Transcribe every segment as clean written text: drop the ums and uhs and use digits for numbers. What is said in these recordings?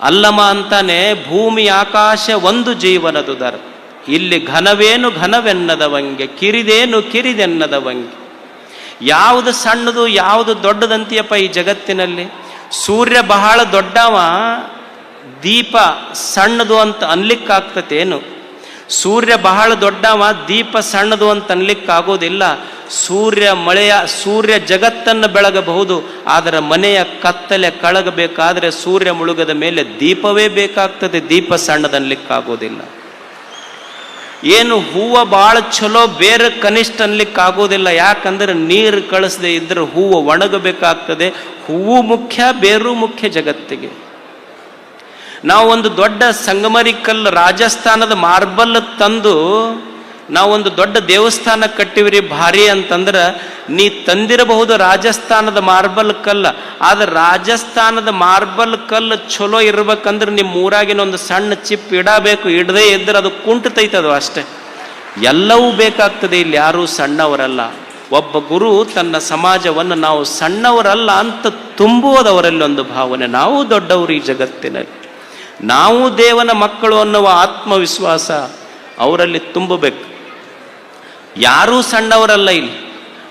ಅಲ್ಲಮ ಅಂತಾನೆ ಭೂಮಿ ಆಕಾಶ ಒಂದು ಜೀವನದುದರ, ಇಲ್ಲಿ ಘನವೇನು ಘನವೆನ್ನದವಂಗೆ, ಕಿರಿದೇನು ಕಿರಿದೆನ್ನದವಂಗೆ. ಯಾವುದು ಸಣ್ಣದು ಯಾವುದು ದೊಡ್ಡದಂತೀಯಪ್ಪ ಈ ಜಗತ್ತಿನಲ್ಲಿ? ಸೂರ್ಯ ಬಹಳ ದೊಡ್ಡವ, ದೀಪ ಸಣ್ಣದು ಅಂತ ಅನ್ಲಿಕ್ಕಾಗ್ತತೇನು? ಸೂರ್ಯ ಬಹಳ ದೊಡ್ಡವ, ದೀಪ ಸಣ್ಣದು ಅಂತ ಅನ್ಲಿಕ್ಕಾಗೋದಿಲ್ಲ. ಸೂರ್ಯ ಜಗತ್ತನ್ನು ಬೆಳಗಬಹುದು, ಆದರೆ ಮನೆಯ ಕತ್ತಲೆ ಕಳಗಬೇಕಾದ್ರೆ ಸೂರ್ಯ ಮುಳುಗದ ಮೇಲೆ ದೀಪವೇ ಬೇಕಾಗ್ತದೆ, ದೀಪ ಸಣ್ಣದನ್ಲಿಕ್ಕಾಗೋದಿಲ್ಲ. ಏನು ಹೂವು ಭಾಳ ಚಲೋ, ಬೇರೆ ಕನಿಷ್ಠ ಅನ್ಲಿಕ್ಕಾಗೋದಿಲ್ಲ. ಯಾಕಂದ್ರೆ ನೀರು ಕಳಿಸದೆ ಇದ್ರೆ ಹೂವು ಒಣಗಬೇಕಾಗ್ತದೆ. ಹೂವು ಮುಖ್ಯ, ಬೇರು ಮುಖ್ಯ ಜಗತ್ತಿಗೆ. ನಾವು ಒಂದು ದೊಡ್ಡ ಸಂಗಮರಿ ಕಲ್ಲು, ರಾಜಸ್ಥಾನದ ಮಾರ್ಬಲ್ ತಂದು ನಾವೊಂದು ದೊಡ್ಡ ದೇವಸ್ಥಾನ ಕಟ್ಟಿವ್ರಿ ಭಾರಿ ಅಂತಂದ್ರೆ, ನೀ ತಂದಿರಬಹುದು ರಾಜಸ್ಥಾನದ ಮಾರ್ಬಲ್ ಕಲ್ಲ, ಆದ್ರೆ ರಾಜಸ್ಥಾನದ ಮಾರ್ಬಲ್ ಕಲ್ಲು ಚಲೋ ಇರ್ಬೇಕಂದ್ರೆ ನಿಮ್ಮ ಊರಾಗಿನ ಒಂದು ಸಣ್ಣ ಚಿಪ್ ಇಡಬೇಕು. ಇಡದೇ ಇದ್ರೆ ಅದು ಕುಂಟತೈತದು ಅಷ್ಟೇ. ಎಲ್ಲವೂ ಬೇಕಾಗ್ತದೆ. ಇಲ್ಲಿ ಯಾರೂ ಸಣ್ಣವರಲ್ಲ. ಒಬ್ಬ ಗುರು ತನ್ನ ಸಮಾಜವನ್ನು ನಾವು ಸಣ್ಣವರಲ್ಲ ಅಂತ ತುಂಬುವುದವರಲ್ಲಿ ಒಂದು ಭಾವನೆ. ನಾವು ದೊಡ್ಡವರು ಈ ಜಗತ್ತಿನಲ್ಲಿ, ನಾವು ದೇವನ ಮಕ್ಕಳು ಅನ್ನುವ ಆತ್ಮವಿಶ್ವಾಸ ಅವರಲ್ಲಿ ತುಂಬಬೇಕು. ಯಾರೂ ಸಣ್ಣವರಲ್ಲ. ಇಲ್ಲಿ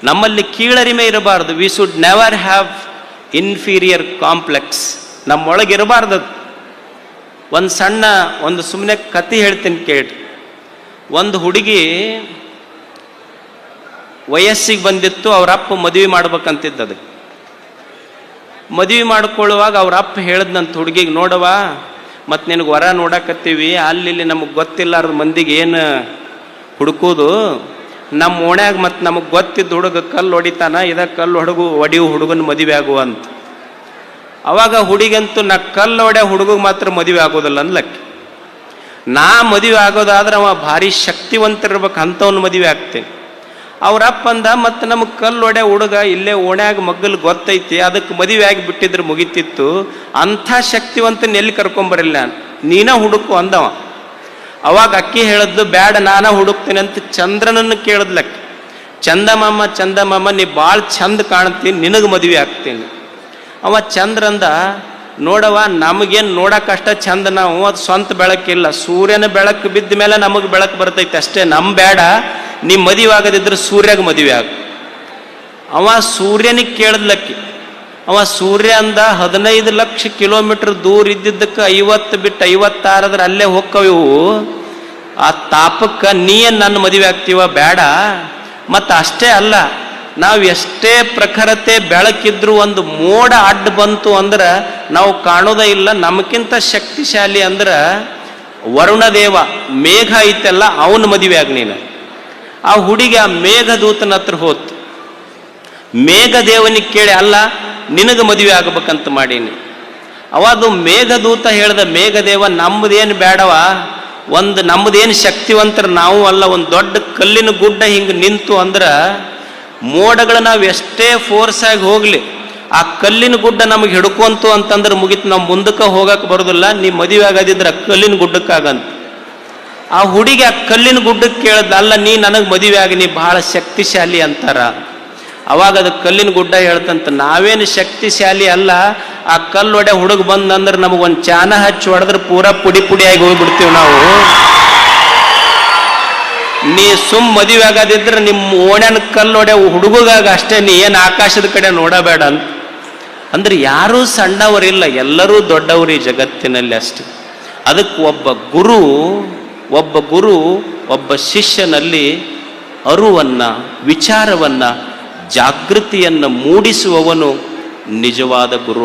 ನಮ್ಮಲ್ಲಿ ಕೀಳರಿಮೆ ಇರಬಾರ್ದು. We should never have inferior complex. ನಮ್ಮೊಳಗಿರಬಾರ್ದು. ಒಂದು ಸುಮ್ಮನೆ ಕತೆ ಹೇಳ್ತೀನಿ ಕೇಳಿ. ಒಂದು ಹುಡುಗಿ ವಯಸ್ಸಿಗೆ ಬಂದಿತ್ತು, ಅವ್ರ ಅಪ್ಪ ಮದುವೆ ಮಾಡ್ಬೇಕಂತಿದ್ದ. ಅದಕ್ಕೆ ಮದುವೆ ಮಾಡ್ಕೊಳ್ಳುವಾಗ ಅವ್ರ ಅಪ್ಪ ಹೇಳಿದ್ನಂತ ಹುಡುಗಿಗೆ, ನೋಡವ ಮತ್ತು ನಿನಗೆ ವರ ನೋಡಕತ್ತೀವಿ, ಅಲ್ಲಿ ನಮಗೆ ಗೊತ್ತಿಲ್ಲಾರ್ದ ಮಂದಿಗೆ ಏನು ಹುಡುಕೋದು, ನಮ್ಮ ಓಣ್ಯಾಗ ಮತ್ತು ನಮಗೆ ಗೊತ್ತಿದ್ದ ಹುಡುಗ ಕಲ್ಲು ಹೊಡಿತಾನ, ಕಲ್ಲು ಹೊಡಿಯು ಹುಡುಗನ ಮದುವೆ ಆಗುವ ಅಂತ. ಅವಾಗ ಹುಡುಗಂತೂ ನಾ ಕಲ್ಲು ಹೊಡೆ ಹುಡುಗಿಗೆ ಮಾತ್ರ ಮದುವೆ ಆಗೋದಿಲ್ಲ ಅನ್ಲಕ್ಕೆ. ನಾ ಮದುವೆ ಆಗೋದಾದ್ರೆ ಅವ ಭಾರಿ ಶಕ್ತಿವಂತಿರ್ಬೇಕು, ಅಂಥವ್ನ ಮದುವೆ ಆಗ್ತೇನೆ. ಅವ್ರಪ್ಪ ಅಂದ, ಮತ್ತು ನಮಗೆ ಕಲ್ಲು ಹೊಡೆ ಹುಡುಗ ಇಲ್ಲೇ ಓಣ್ಯಾಗ ಮಗ್ಗಲ್ ಗೊತ್ತೈತಿ, ಅದಕ್ಕೆ ಮದುವೆ ಆಗಿ ಬಿಟ್ಟಿದ್ರೆ ಮುಗಿತಿತ್ತು. ಅಂಥ ಶಕ್ತಿವಂತನ ಎಲ್ಲಿ ಕರ್ಕೊಂಬರಿಲ್ಲ ನಾನು, ನೀನ ಹುಡುಕು ಅಂದವ. ಅವಾಗ ಅಕ್ಕಿ ಹೇಳಿದ್ಲು, ಬ್ಯಾಡ ನಾನ ಹುಡುಕ್ತೀನಿ ಅಂತ ಚಂದ್ರನನ್ನು ಕೇಳಿದ್ಲಕ್ಕೆ. ಚಂದಮಾಮ ನೀ ಭಾಳ ಚಂದ ಕಾಣ್ತೀನಿ, ನಿನಗೆ ಮದುವೆ ಆಗ್ತೀನಿ. ಅವ ಚಂದ್ರಂದ, ನೋಡವ ನಮಗೇನು ನೋಡಕ್ಕಷ್ಟ ಚಂದ, ನಾವು ಅದು ಸ್ವಂತ ಬೆಳಕಿಲ್ಲ, ಸೂರ್ಯನ ಬೆಳಕು ಬಿದ್ದ ಮೇಲೆ ನಮಗೆ ಬೆಳಕು ಬರ್ತೈತೆ ಅಷ್ಟೇ. ನಮ್ಮ ಬೇಡ, ನೀ ಮದುವೆ ಆಗದಿದ್ರೆ ಸೂರ್ಯಾಗ ಮದುವೆ ಆಗ. ಅವ ಸೂರ್ಯನಿಗೆ ಕೇಳಿದ್ಲಕ್ಕಿ. ಅವ ಸೂರ್ಯ ಅಂದ, 15 ಲಕ್ಷ ಕಿಲೋಮೀಟರ್ ದೂರ ಇದ್ದಿದ್ದಕ್ಕೆ 50 ಬಿಟ್ಟು 56 ಅಲ್ಲೇ ಹೋಕ್ಕವು. ಆ ತಾಪಕ್ಕೆ ನೀನು ನನ್ನ ಮದುವೆ ಆಗ್ತೀವ? ಬೇಡ. ಮತ್ತು ಅಷ್ಟೇ ಅಲ್ಲ, ನಾವು ಎಷ್ಟೇ ಪ್ರಖರತೆ ಬೆಳಕಿದ್ರು ಒಂದು ಮೋಡ ಅಡ್ಡ ಬಂತು ಅಂದ್ರೆ ನಾವು ಕಾಣೋದೇ ಇಲ್ಲ. ನಮಗಿಂತ ಶಕ್ತಿಶಾಲಿ ಅಂದ್ರೆ ವರುಣದೇವ, ಮೇಘ ಐತೆಲ್ಲ, ಅವನ ಮದುವೆ ಆಗ ನೀನು. ಆ ಹುಡುಗಿ ಆ ಮೇಘದೂತನ ಹತ್ರ ಹೋತು. ಮೇಘದೇವನಿಗೆ ಕೇಳಿ, ಅಲ್ಲ ನಿನಗೆ ಮದುವೆ ಆಗಬೇಕಂತ ಮಾಡೀನಿ. ಅವಾಗ ಮೇಘದೂತ ಹೇಳ್ದ, ಮೇಘದೇವ ನಮ್ಮದೇನು ಬೇಡವ, ನಮ್ಮದೇನು ಶಕ್ತಿವಂತರ ನಾವು ಅಲ್ಲ, ಒಂದು ದೊಡ್ಡ ಕಲ್ಲಿನ ಗುಡ್ಡ ಹಿಂಗೆ ನಿಂತು ಅಂದ್ರೆ ಮೋಡಗಳು ನಾವು ಎಷ್ಟೇ ಫೋರ್ಸ್ ಆಗಿ ಹೋಗ್ಲಿ, ಆ ಕಲ್ಲಿನ ಗುಡ್ಡ ನಮಗೆ ಹಿಡ್ಕೊಂತು ಅಂತಂದ್ರೆ ಮುಗಿತು, ನಾವು ಮುಂದಕ್ಕೆ ಹೋಗಕ್ಕೆ ಬರೋದಿಲ್ಲ. ನೀ ಮದುವೆ ಆಗೋದಿದ್ರೆ ಕಲ್ಲಿನ ಗುಡ್ಡಕ್ಕಾಗಂತ. ಆ ಹುಡುಗಿ ಆ ಕಲ್ಲಿನ ಗುಡ್ಡಕ್ಕೆ ಕೇಳಿದ, ಅಲ್ಲ ನೀ ನನಗೆ ಮದುವೆ ಆಗಿ, ನೀ ಬಹಳ ಶಕ್ತಿಶಾಲಿ ಅಂತಾರ. ಅವಾಗ ಅದು ಕಲ್ಲಿನ ಗುಡ್ಡ ಹೇಳ್ತಂತ, ನಾವೇನು ಶಕ್ತಿಶಾಲಿ ಅಲ್ಲ, ಆ ಕಲ್ಲು ಹೊಡೆ ಹುಡುಗ ಬಂದಂದ್ರೆ ನಮಗೊಂದು ಚಾನ ಹಚ್ಚಿ ಹೊಡೆದ್ರೆ ಪೂರಾ ಪುಡಿ ಪುಡಿಯಾಗಿ ಹೋಗ್ಬಿಡ್ತೀವಿ ನಾವು. ನೀ ಮದುವೆ ಆಗೋದಿದ್ರೆ ನಿಮ್ಮ ಓಣ್ಯಾನ ಕಲ್ಲು ಹೊಡೆ ಹುಡುಗಾಗ ಅಷ್ಟೇ, ನೀ ಏನು ಆಕಾಶದ ಕಡೆ ನೋಡಬೇಡ ಅಂತ. ಅಂದ್ರೆ ಯಾರೂ ಸಣ್ಣವರಿಲ್ಲ, ಎಲ್ಲರೂ ದೊಡ್ಡವರು ಈ ಜಗತ್ತಿನಲ್ಲಿ ಅಷ್ಟೆ. ಅದಕ್ಕೆ ಒಬ್ಬ ಗುರು ಒಬ್ಬ ಶಿಷ್ಯನಲ್ಲಿ ಅರಿವನ್ನ, ವಿಚಾರವನ್ನ, ಜಾಗೃತಿಯನ್ನು ಮೂಡಿಸುವವನು ನಿಜವಾದ ಗುರು.